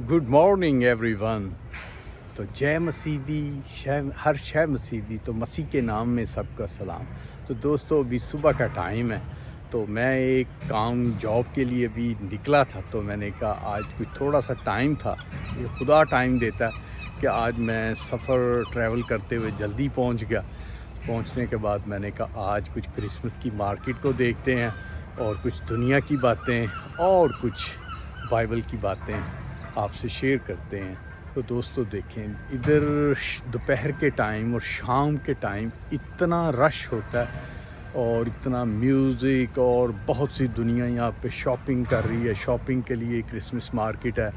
Good morning everyone. तो जय मसीदी, हर शय मसीदी। तो मसीह के नाम में सबका सलाम। तो दोस्तों अभी सुबह का टाइम है, तो मैं एक काम जॉब के लिए भी निकला था। तो मैंने कहा आज कुछ थोड़ा सा टाइम था, ये खुदा टाइम देता है कि आज मैं सफ़र ट्रैवल करते हुए जल्दी पहुंच गया। पहुंचने के बाद मैंने कहा आज कुछ क्रिसमस की मार्केट को देखते हैं और कुछ दुनिया की बातें और कुछ बाइबल की बातें आपसे शेयर करते हैं। तो दोस्तों देखें, इधर दोपहर के टाइम और शाम के टाइम इतना रश होता है और इतना म्यूज़िक और बहुत सी दुनिया यहाँ पे शॉपिंग कर रही है। शॉपिंग के लिए क्रिसमस मार्केट है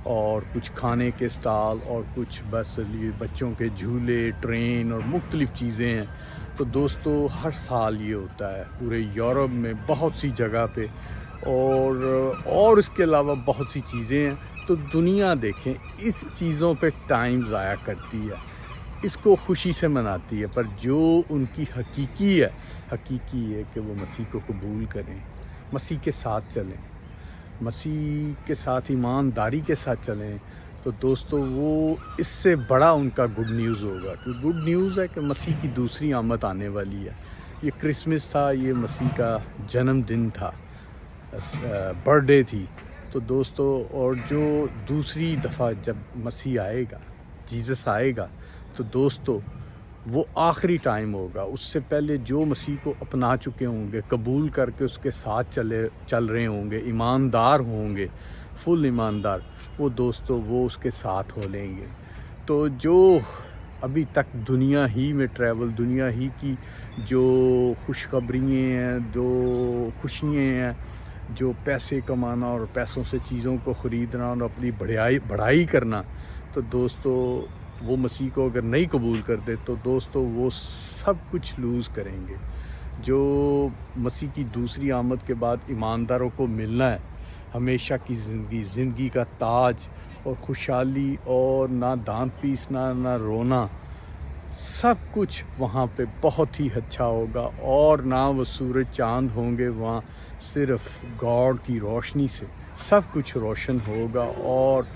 और कुछ खाने के स्टॉल और कुछ बस लिए बच्चों के झूले, ट्रेन और मुख्तलिफ़ चीज़ें हैं। तो दोस्तों हर साल ये होता है पूरे यूरोप में बहुत सी जगह पे, और इसके अलावा बहुत सी चीज़ें हैं। तो दुनिया देखें इस चीज़ों पे टाइम ज़ाया करती है, इसको खुशी से मनाती है, पर जो उनकी हकीकी है कि वो मसीह को कबूल करें, मसीह के साथ चलें, मसीह के साथ ईमानदारी के साथ चलें। तो दोस्तों वो इससे बड़ा उनका गुड न्यूज़ होगा। कि गुड न्यूज़ है कि मसीह की दूसरी आमद आने वाली है। ये क्रिसमस था, ये मसीह का जन्मदिन था, बर्थडे थी। तो दोस्तों और जो दूसरी दफ़ा जब मसीह आएगा, जीसस आएगा, तो दोस्तों वो आखिरी टाइम होगा। उससे पहले जो मसीह को अपना चुके होंगे, कबूल करके उसके साथ चल रहे होंगे, ईमानदार होंगे, फुल ईमानदार, वो दोस्तों वो उसके साथ हो लेंगे। तो जो अभी तक दुनिया ही में ट्रैवल, दुनिया ही की जो खुशखबरियाँ हैं, जो खुशियाँ हैं, जो पैसे कमाना और पैसों से चीज़ों को ख़रीदना और अपनी बढ़ाई करना, तो दोस्तों वो मसीह को अगर नहीं कबूल करते तो दोस्तों वो सब कुछ लूज़ करेंगे। जो मसीह की दूसरी आमद के बाद ईमानदारों को मिलना है हमेशा की ज़िंदगी का ताज और खुशहाली, और ना दांत पीसना ना रोना, सब कुछ वहाँ पे बहुत ही अच्छा होगा। और ना वो सूरज चाँद होंगे वहाँ, सिर्फ गॉड की रोशनी से सब कुछ रोशन होगा। और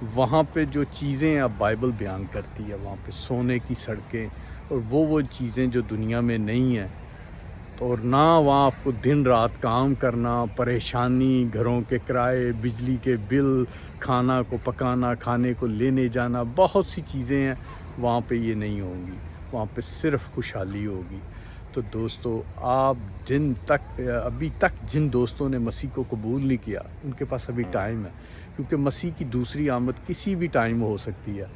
वहाँ पे जो चीज़ें अब बाइबल बयान करती है, वहाँ पे सोने की सड़कें और वो चीज़ें जो दुनिया में नहीं हैं। और ना वहाँ आपको दिन रात काम करना, परेशानी, घरों के किराए, बिजली के बिल, खाना को पकाना, खाने को लेने जाना, बहुत सी चीज़ें हैं वहाँ पे ये नहीं होंगी। वहाँ पे सिर्फ खुशहाली होगी। तो दोस्तों आप अभी तक जिन दोस्तों ने मसीह को कबूल नहीं किया, उनके पास अभी टाइम है, क्योंकि मसीह की दूसरी आमद किसी भी टाइम हो सकती है।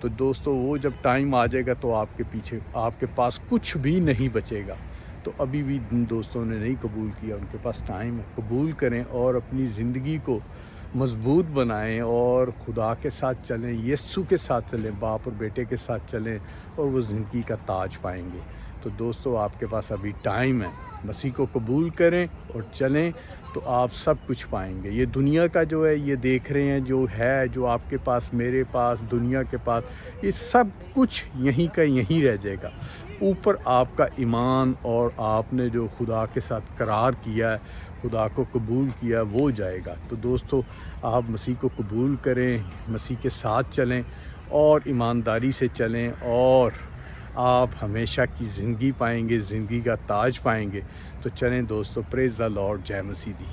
तो दोस्तों वो जब टाइम आ जाएगा तो आपके पास कुछ भी नहीं बचेगा। तो अभी भी जिन दोस्तों ने नहीं कबूल किया, उनके पास टाइम है, कबूल करें और अपनी ज़िंदगी को मज़बूत बनाएं और खुदा के साथ चलें, यीशु के साथ चलें, बाप और बेटे के साथ चलें, और वो ज़िंदगी का ताज पाएंगे। तो दोस्तों आपके पास अभी टाइम है, मसीह को कबूल करें और चलें, तो आप सब कुछ पाएंगे। ये दुनिया का जो है ये देख रहे हैं, जो है, जो आपके पास, मेरे पास, दुनिया के पास, ये सब कुछ यहीं का यहीं रह जाएगा। ऊपर आपका ईमान और आपने जो खुदा के साथ करार किया है, खुदा को कबूल किया, वो जाएगा। तो दोस्तों आप मसीह को कबूल करें, मसीह के साथ चलें और ईमानदारी से चलें, और आप हमेशा की ज़िंदगी पाएंगे, ज़िंदगी का ताज पाएंगे। तो चलें दोस्तों, प्रेज़ द लॉर्ड, जय मसीह दी।